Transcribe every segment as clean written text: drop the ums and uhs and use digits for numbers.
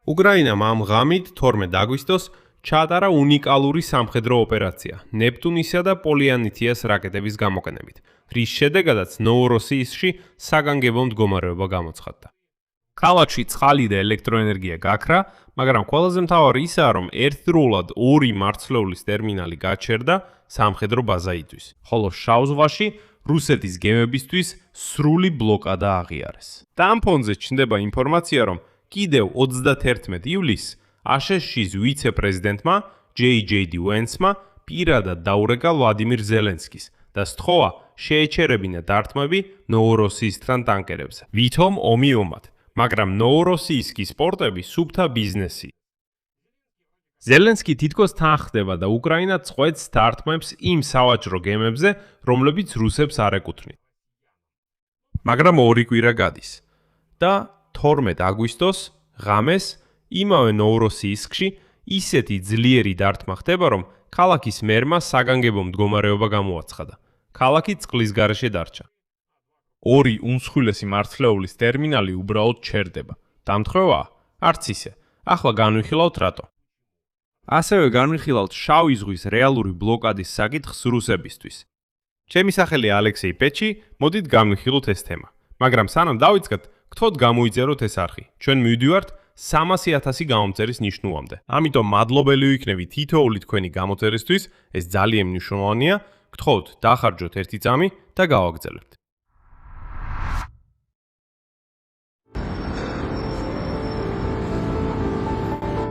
უკრაინამ ამ ღამით 12 აგვისტოს ჩაატარა უნიკალური სამხედრო ოპერაცია ნეპტუნისა და პოლიანითიას რაკეტების გამოყენებით, რის შედეგადაც ნოვოროსიისკში საგანგებო მდგომარეობა გამოცხადდა. ქალაქში წყალი და ელექტროენერგია გაქრა, მაგრამ ყველაზე მთავარი ისაა, რომ ერთდროულად 2 მარცვლეულის ტერმინალი გაჩერდა სამხედრო ბაზაისთვის, ხოლო შავ ზღვაში რუსეთის გემებისთვის სრული ბლოკადა აღიარეს. და ამ ფონზე ჩნდება ინფორმაცია, რომ კიდევ 31 ივლისს აშშ-ის ვიცე-პრეზიდენტმა JD Vance-მა პირადად დაურეკა ვლადიმირ ზელენსკის და სთხოვა შეეჩერებინა დარტყმები ნოვოროსიისკთან ტანკერებზე. ვითომ ომი ომად, მაგრამ ნოვოროსიისკის პორტები სუფთა ბიზნესი. ზელენსკი თითქოს თან ხდება და უკრაინა წყვეტს დარტყმებს იმ სავაჭრო გემებზე, რომლებიც რუსებს არ ეკუთვნით. მაგრამ 2 კვირა გადის და 12 აგვისტოს ღამეს იმავე ნოვოროსიისკში ისეთი ძლიერი დარტყმა ხდება, რომ ქალაქის მერმა საგანგებო მდგომარეობა გამოაცხადა. ქალაქი წყლის გარეშე დარჩა. 2 უმსხვილესი მარცვლეულის ტერმინალი უბრალოდ ჩერდება. დამთხოვაა? არც ისე. ახლა განვიხილავთ რატო. ასევე განვიხილავთ შავი ზღვის რეალური ბლოკადის საკითხს რუსებისთვის. ჩემი სახელია ალექსეი პეჩი, მოდით განვიხილოთ ეს თემა. მაგრამ სანამ დავიწყებთ, გთხოვთ გამოიწეროთ ეს არხი. ჩვენ მივდივართ 300,000 გამომწერის ნიშნულამდე. ამიტომ მადლობელი ვიქნები თითოეული თქვენი გამოწერისთვის, ეს ძალიან მნიშვნელოვანია. გთხოვთ დახარჯოთ 1 წამი და გავაგრძელებთ.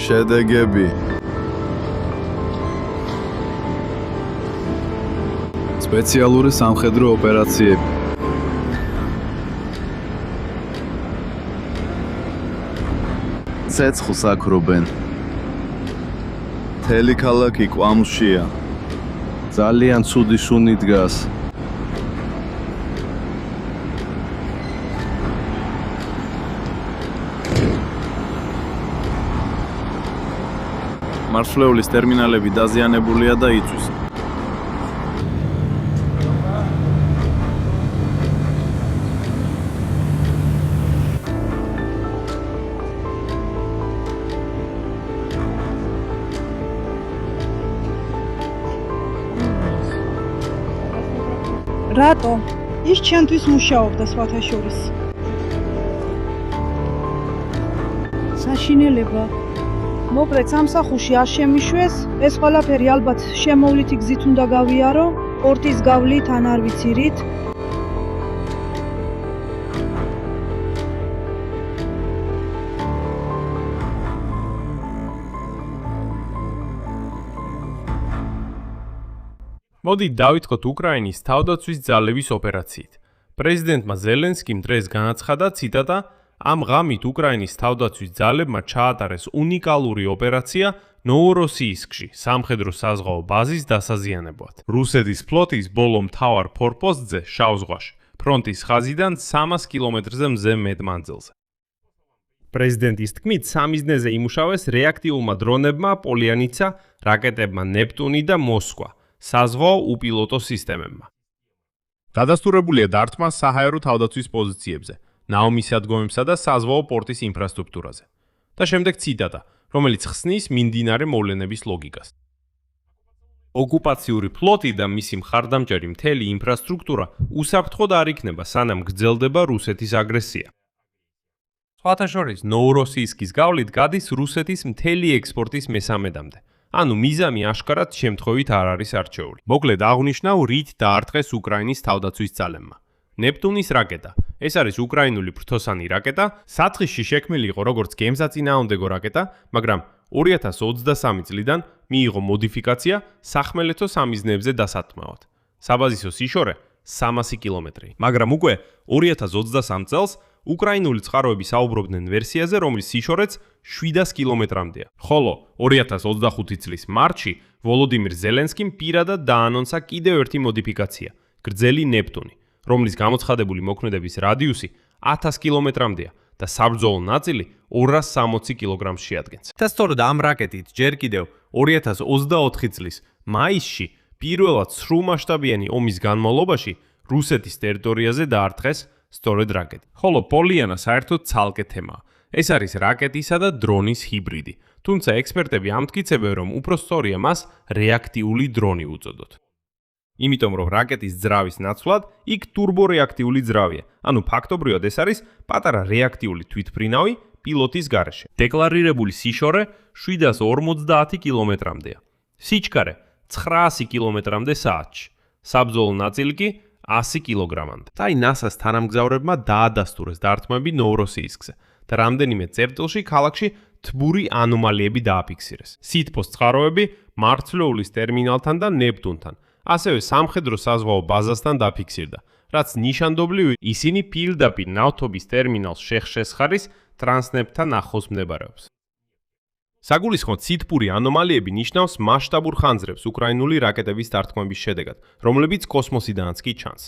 შედეგები. სპეციალური სამხედრო ოპერაციები. ცეცხლს აქრობენ. მთელი ქალაქი კვამშია. ძალიან ცუდი შუნი დგას. მარცვლეულის ტერმინალები დაზიანებულია და იწვის. რატო? ის ჩვენთვის მუშაობდა სხვათა შორის. საშინელება. მოკლედ სამსახურში არ შემიშვეს, ეს ყველაფერი ალბათ შემოვლითი გზით უნდა გავიარო, პორტის გავლით ან არ ვიცი რით. მოდით დავიწყოთ უკრაინის თავდაცვის ძალების ოპერაციით. პრეზიდენტმა ზელენსკიმ დღეს განაცხადა ციტატა: ამ ღამით უკრაინის თავდაცვის ძალებმა ჩაატარეს უნიკალური ოპერაცია ნოვოროსიისკში სამხედრო საზღვაო ბაზის დასაზიანებლად. რუსეთის ფლოტის ბოლო მთავარ ფორპოსტზე შავ ზღვაში, ფრონტის ხაზიდან 300 კილომეტრზე მზე მეტ მანძილზე. პრეზიდენტის თქმით, სამიზნეზე იმუშავეს რეაქტიულმა დრონებმა პოლიანიცა, რაკეტებმა ნეპტუნი და მოსკვა, საზღვაო უპილოტო სისტემებმა. დადასტურებულია დარტყმა საჰაერო თავდაცვის პოზიციებზე, ნაომის სადგომებსა და საზღვაო პორტის ინფრასტრუქტურაზე. და შემდეგ ციტატა, რომელიც ხსნის მიმდინარე მოვლენების ლოგიკას. ოკუპაციური ფლოტი და მისი მხარდამჭერი მთელი ინფრასტრუქტურა უსაფრთხოდ არ იქნება, სანამ გრძელდება რუსეთის აგრესია. სხვათა შორის, ნოვოროსიისკის გავლით გადის რუსეთის მთელი ექსპორტის მესამედამდე. ანუ მიზანი აშკარად შემთხვევით არ არის არჩეული. მოკლედ აღნიშნავ, რით დაარტყეს უკრაინის თავდაცვის ძალებმა. ნეპტუნის რაკეტა. ეს არის უკრაინული ფრთოსანი რაკეტა, სათხისში შექმნილი იყო როგორც გემსაწინააღმდეგო რაკეტა, მაგრამ 2023 წლიდან მიიღო მოდიფიკაცია სახმელეთო სამიზნეებზე დასათმევად. საბაზისო სიშორე 300 კილომეტრი. მაგრამ უკვე 2023 წელს უკრაინული წყაროები საუბრობდნენ ვერსიაზე, რომლის სიშორეც 700 კილომეტრამდეა. ხოლო 2025 წლის მარტში ვოლოდიმირ ზელენსკიმ პირადად დაანონსა კიდევ ერთი მოდიფიკაცია, გრძელი ნეპტუნი, რომლის გამოცხადებული მოქმედების რადიუსი 1000 კილომეტრამდეა და საბრძოლო ნაწილი 260 კილოგრამს შეადგენს. და სწორედ ამ რაკეტით ჯერ კიდევ 2024 წლის მაისში პირველად სრულმასშტაბიანი ომის განმავლობაში რუსეთის ტერიტორიაზე დაარტყეს სწორედ რაკეტი. ხოლო პოლიანა საერთოდ ცალკე თემაა. ეს არის რაკეტისა და დრონის ჰიბრიდი, თუმცა ექსპერტები ამტკიცებენ, რომ უფრო სწორია მას რეაქტიული დრონი უწოდოთ. იმიტომ რომ რაკეტის ძრავის ნაცვლად იქ ტურბორეაქტიული ძრავია, ანუ ფაქტობრივად ეს არის პატარა რეაქტიული თვითმფრინავი პილოტის გარეშე. დეკლარირებული სიშორე 750 კილომეტრამდეა. სიჩქარე 900 კილომეტრამდე საათში. საბრძოლო ნაწილი კი 100 კილოგრამამდე. და აი NASA-ს თანამგზავრებმა დაადასტურეს დარტყმები ნოვროსიისკზე და რამდენიმე წერტილში ქალაქში თბური ანომალიები დააფიქსირეს. სითბოს წყაროები მარცვლეულის ტერმინალთან და ნეპტუნთან, ასევე სამხედრო საზღვაო ბაზასთან დაფიქსირდა, რაც ნიშანდობლივი ისინი პირდაპირ ნავთობის ტერმინალს შეხშესხარის ტრანსნეფტთან ახლოს მდებარეობს. საგულისხმოდ სითბური ანომალიები ნიშნავს მასშტაბურ ხანძრებს უკრაინული რაკეტების დარტყმების შედეგად, რომლებიც კოსმოსიდანაც კი ჩანს.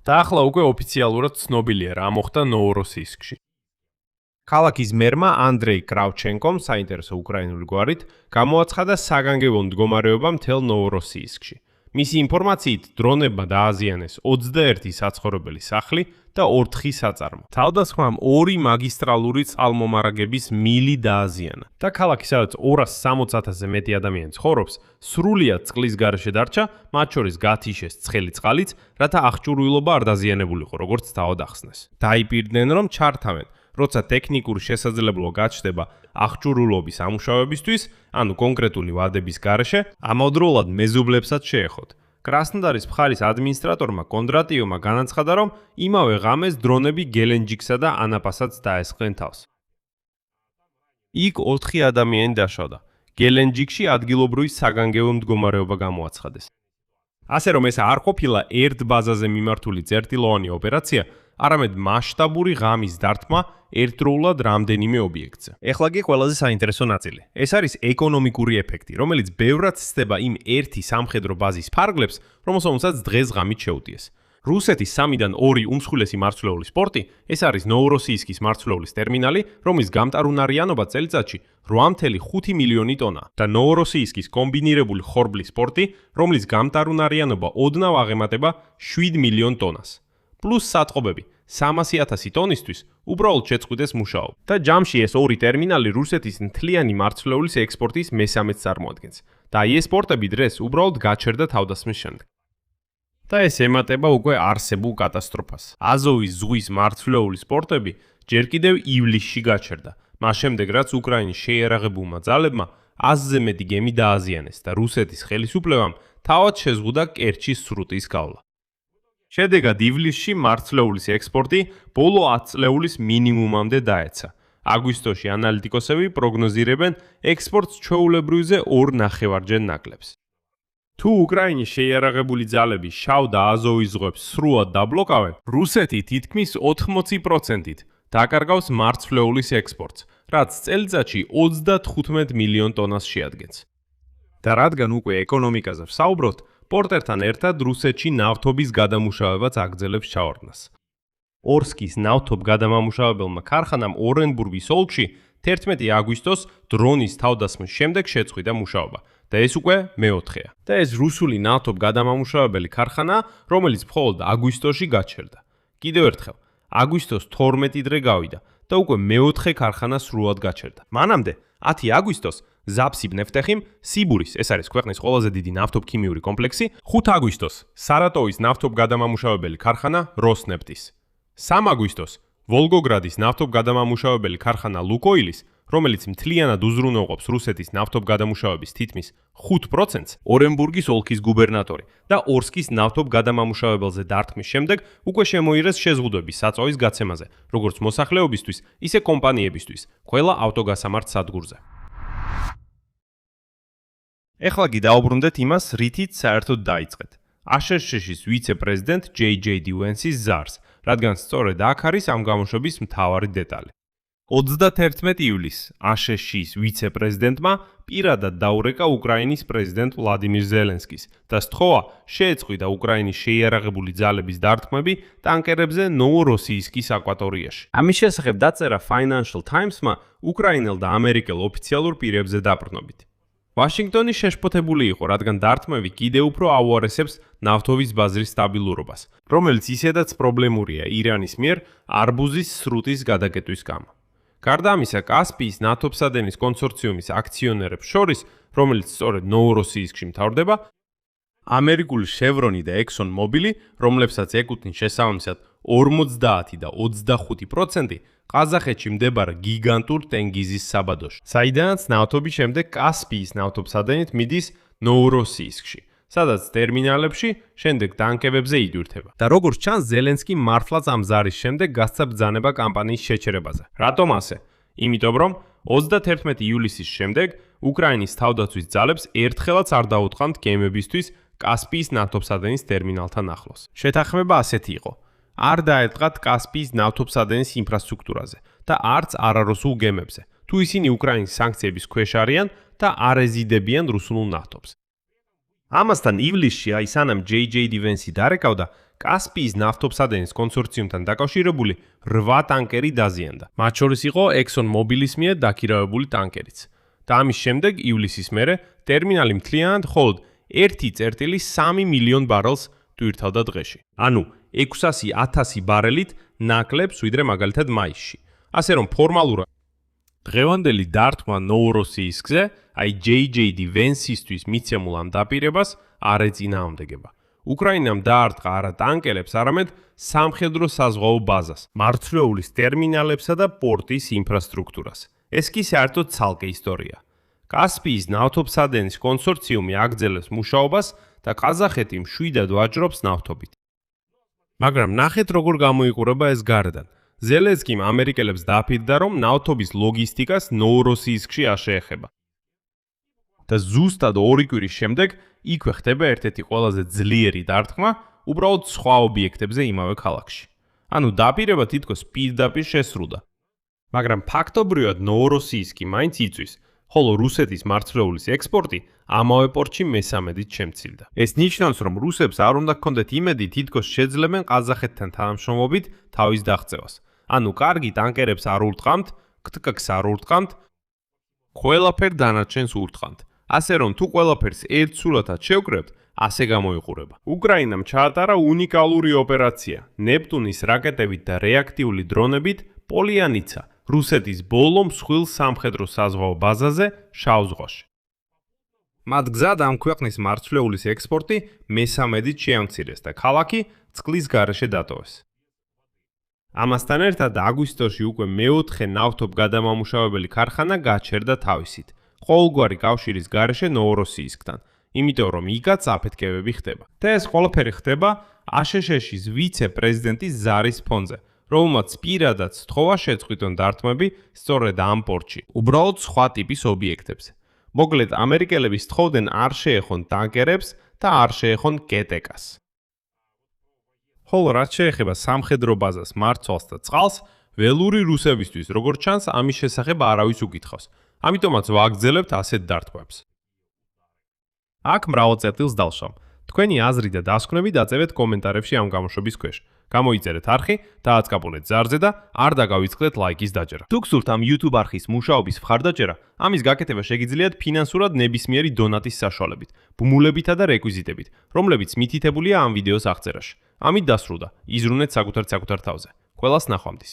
და ახლა უკვე ოფიციალურად ცნობილია რა მოხდა ნოვროსიისკში. ქალაქის მერმა ანდრეი კრავჩენკომ საინტერესო უკრაინული გვარით გამოაცხადა საგანგებო მდგომარეობა მთელ ნოვროსიისკში. მისი ინფორმაციით დრონებმა დააზიანეს 21 საცხოვრებელი სახლი და 4 საწარმო. თავდასხმამ 2 მაგისტრალური წყალმომარაგების მილი დააზიანა და ქალაქი, სადაც 260,000-ზე მეტი ადამიანი ცხოვრობს, სრულიად წყლის გარეშე დარჩა, მათ შორის გათიშეს ცხელი წყალიც, რათა აღჭურვილობა არ დაზიანებულიყო, როგორც თავად ახსნეს. დაიპირდნენ, რომ ჩართავენ, როცა ტექნიკური შესაძლებლობა გაჩნდება აღჭურვილობის ამუშავებისთვის, ანუ კონკრეტული ვადების გარეშე, ამავდროულად მეზობლებსაც შეეხოთ. კრასნოდარის მხარის ადმინისტრატორმა კონდრატიოვმა განაცხადა, რომ იმავე ღამეს დრონები გელენჯიქსა და ანაპასაც დაესხნენ თავს. იქ 4 ადამიანი დაშავდა. გელენჯიკში ადგილობრივი საგანგებო მდგომარეობა გამოაცხადეს. ასე რომ ეს არ ყოფილა ერთ ბაზაზე მიმართული წერტილოვანი ოპერაცია, არამედ მასშტაბური ღამის დარტყმა ერთდროულად რამდენიმე ობიექტზე. ეხლა კი ყველაზე საინტერესო ნაწილი. ეს არის ეკონომიკური ეფექტი, რომელიც ბევრად ცდება იმ ერთი სამხედრო ბაზის ფარგლებს, რომელსაც დღეს ღამით შეუტიეს. რუსეთის 3-დან 2 უმსხვილესი მარცვლეულის პორტი, ეს არის ნოვროსიისკის მარცვლეულის ტერმინალი, რომლის გამტარუნარიანობა წელიწადში 8.5 მილიონი ტონა და ნოვროსიისკის კომბინირებული ხორბლის პორტი, რომლის გამტარუნარიანობა ოდნავ აღემატება 7 მილიონ ტონას. პლუს სატყობები 300,000 ტონისთვის უბრალოდ შეწყვიტეს მუშაობა. და ჯამში ეს 2 ტერმინალი რუსეთის მთლიანი მარცვლეულის ექსპორტის მესამედს წარმოადგენს. და აი ეს პორტები დღეს უბრალოდ გაჩერდა თავდასხმის შემდეგ. და ეს ემატება უკვე არსებულ კატასტროფას. აზოვის ზღვის მარცვლეულის პორტები ჯერ კიდევ ივლისში გაჩერდა, მას შემდეგ რაც უკრაინის შეიარაღებულმა ძალებმა 100-ზე მეტი გემი დააზიანეს და რუსეთის ხელისუფლებამ თავად შეზღუდა კერჩის სრუტის გავლა. შედეგად ივლისში მარცვლეულის ექსპორტი ბოლო 10 წლეულის მინიმუმამდე დაეცა. აგვისტოში ანალიტიკოსები პროგნოზირებენ ექსპორტს ჩვეულებრივზე 2.5-ჯერ ნაკლებს. თუ უკრაინის შეიარაღებული ძალები შავ და აზოვის ზღვებს სრულად დაბლოკავენ, რუსეთი თითქმის 80%-ით დაკარგავს მარცვლეულის ექსპორტს, რაც წელიწადში 35 მილიონ ტონას შეადგენს. და რადგან უკვე ეკონომიკაზე ვსაუბრობთ, პორტერთან ერთად რუსეთში ნავთობის გადამუშავებაც აგრძელებს ჩავარდნას. ორსკის ნავთობგადამამუშავებელმა ქარხანამ ორენბურგის ოლქში 11 აგვისტოს დრონის თავდასხმის შემდეგ შეწყვიტა მუშაობა და ეს უკვე მეოთხეა. და ეს რუსული ნავთობგადამამუშავებელი ქარხანაა, რომელიც მხოლოდ აგვისტოში გაჩერდა. კიდევ ერთხელ, აგვისტოს 12 დღე გავიდა და უკვე მეოთხე ქარხანა სრულად გაჩერდა. მანამდე 10 აგვისტოს ზაფსიბნეფტეხიმ სიბურის, ეს არის ქვეყნის ყველაზე დიდი ნავთობქიმიური კომპლექსი, 5 აგვისტოს სარატოვის ნავთობგადამამუშავებელი ქარხანა როსნეფტის, 3 აგვისტოს ვოლგოგრადის ნავთობგადამამუშავებელი ქარხანა ლუკოილის, რომელიც მთლიანად უზრუნველყოფს რუსეთის ნავთობგადამუშავების თითქმის 5%-ს, ორენბურგის ოლქის გუბერნატორი და ორსკის ნავთობგადამამუშავებელზე დარტყმის შემდეგ უკვე შემოიღეს შეზღუდვები საწვავის გაცემაზე, როგორც მოსახლეობისთვის, ისე კომპანიებისთვის, ყველა ავტოგასამართ სადგურზე. ეხლა კი დაუბრუნდეთ იმას, რითიც საერთოდ დაიწყეთ. აშშ-ის ვიცე-პრეზიდენტ JJ Vance-ის ზარს, რადგან სწორედ აქ არის ამ გამოშვების მთავარი დეტალი. 31 ივლისს აშშ-ის ვიცე-პრეზიდენტმა პირადად დაურეკა უკრაინის პრეზიდენტ ვლადიმირ ზელენსკის და სთხოვა შეეწყვიტა უკრაინის შეიარაღებული ძალების დარტყმები ტანკერებზე ნოვროსიისკის აკვატორიაში. ამის შესახებ დაწერა Financial Times-მა უკრაინელ და ამერიკელ ოფიციალურ პირებზე დაბრუნებით. ვაშინგტონი შეშფოთებული იყო, რადგან დარტყმები კიდევ უფრო აუარესებს ნავთობის ბაზრის სტაბილურობას, რომელიც ისედაც პრობლემურია ირანის მიერ არბუზის სრუტის გადაკეტვის გამო. გარდა ამისა, კასპიის ნავთობსადენის კონსორციუმის აქციონერებს შორის, რომელიც სწორედ ნოუროსიისკში მთავრდება, ამერიკული Chevron და Exxon Mobil, რომლებსაც ეკუთვნის შესაბამისად 50 და 25% ყაზახეთში მდებარე გიგანტურ ტენგიზის საბადოში, საიდანაც ნავთობის შემდეგ კასპიის ნავთობსადენით მიდის ნოუროსიისკში, სადაც ტერმინალებში შემდეგ ტანკებებზე იდვირთება. და როგორც ჩანს, ზელენსკი მართლაც ამ ზარის შემდეგ გასცა ბრძანება კამპანიის შეჩერებაზე. რატომ ასე? იმიტომ რომ 31 ივლისის შემდეგ უკრაინის თავდაცვის ძალებს ერთხელაც არ დაუთყამთ გემებისთვის კასპიის ნავთობსადენის ტერმინალთან ახლოს. შეთანხმება ასეთი იყო: არ დაეწყათ კასპიის ნავთობსადენის ინფრასტრუქტურაზე და არც არარუსულ გემებზე, თუ ისინი უკრაინის სანქციების ქვეშ არიან და არ ეზიდებიან რუსულ ნავთობს. ამასთან ივლისში, სანამ JJD Vance დარეკავდა, კასპიის ნავთობსადენის კონსორციუმთან დაკავშირებული 8 ტანკერი დაზიანდა. მათ შორის იყო Exxon Mobilis მიერ დაქირავებული ტანკერიც. და ამის შემდეგ ივლისის მერე ტერმინალი მთლიანად მხოლოდ 1.3 მილიონ ბარელს ტვირთავდა დღეში. ანუ 600,000 ბარელით ნაკლებს ვიდრე მაგალითად მაისში. ასე რომ ფორმალურად დღევანდელი დარტყმა ნოუროსიისკზე, JJD Vance-ისთვის მიცემულ ამ დაპირებას არ ეწინააღმდეგება. უკრაინამ დაარტყა არა ტანკერებს, არამედ სამხედრო საზღვაო ბაზას, მარცვლეულის ტერმინალებსა და პორტის ინფრასტრუქტურას. ეს კი საერთოდ ცალკე ისტორია. კასპიის ნავთობსადენის კონსორციუმი აგრძელებს მუშაობას და ყაზახეთი მშვიდად ვაჭრობს ნავთობით. მაგრამ ნახეთ როგორ გამოიყურება ეს გარდან. ზელენსკიმ ამერიკელებს დაფიძდა, რომ ნავთობის ლოგისტიკას ნოუროსიისკში არ შეეხება. და ზუსტად 2 კვირის შემდეგ იქვე ხდება ერთ-ერთი ყველაზე ძლიერი დარტყმა, უბრალოდ სხვა ობიექტებზე იმავე ქალაქში. ანუ დაპირება თითქოს პირდაპირ შესრულდა. მაგრამ ფაქტობრივად ნოუროსიისკი მაინც იწვის, ხოლო რუსეთის მარცვლეულის ექსპორტი ამავე პორტში მესამედით შემცილდა. ეს ნიშნავს, რომ რუსებს არ უნდა ჰქონდეთ იმედი თითქოს შეძლებენ ყაზახეთთან თანამშრომლობით თავის დაღწევას. ანუ კარგი ტანკერებს არ ურტყამთ, ქტკ-ს არ ურტყამთ, ყველაფერ დანარჩენს ურტყამთ. ასე რომ თუ ყველაფერს ერთსულადად შევკრებთ, ასე გამოიყურება. უკრაინამ ჩაატარა უნიკალური ოპერაცია ნეპტუნის რაკეტებით და რეაქტიული დრონებით პოლიანიცა, რუსეთის ბოლო მსხვილ სამხედრო საზღვაო ბაზაზე შავ ზღვაში. მათ გზად ამ ქვეყნის მარცვლეულის ექსპორტი მესამედით შეამცირეს და ქალაქი წყლის გარეშე დატოვეს. ამასთან ერთად აგვისტოში უკვე მეოთხე ნავთობგადამამუშავებელი ქარხანა გაჩერდა თავისით, ყოველგვარი კავშირის გარეშე ნოუროსიისკთან, იმიტომ რომ იქაც აფეთქებები ხდება. და ეს ყველაფერი ხდება აშშ-ის ვიცე-პრეზიდენტის ზარის ფონზე, რომელმაც პირადად სთხოვა შეწყვიტონ დარტყმები სწორედ ამ პორტში, უბრალოდ სხვა ტიპის ობიექტებზე. მოკლედ, ამერიკელები სთხოვდნენ არ შეეხონ ტანკერებს და არ შეეხონ კეტეკას. ხოლო რაც შეეხება სამხედრო ბაზას, მარცვალს და წყალს, ველური რუსებისთვის, როგორც ჩანს, ამის შესახებ არავის უკითხავს. ამიტომაც ვაგრძელებთ ასეთ დარტყმებს. აქ მრავალ წერტილს დავშავ. თქვენი აზრი და დასკვნები დაწევეთ კომენტარებში ამ გამოშვების ქვეშ. გამოიწერეთ არხი, დააწკაპუნეთ ზარზე და არ დაგავიწყდეთ ლაიკის დაჭერა. თუ გსურთ ამ YouTube არხის მუშაობის მხარდაჭერა, ამის გაკეთება შეგიძლიათ ფინანსურად ნებისმიერი დონატის საშუალებით, ბმულებითა და რეკვიზიტებით, რომლებიც მითითებულია ამ ვიდეოს აღწერაში. ამით დასრულდა. იზრუნეთ საკუთარ თავზე. ყველას ნახვამდის.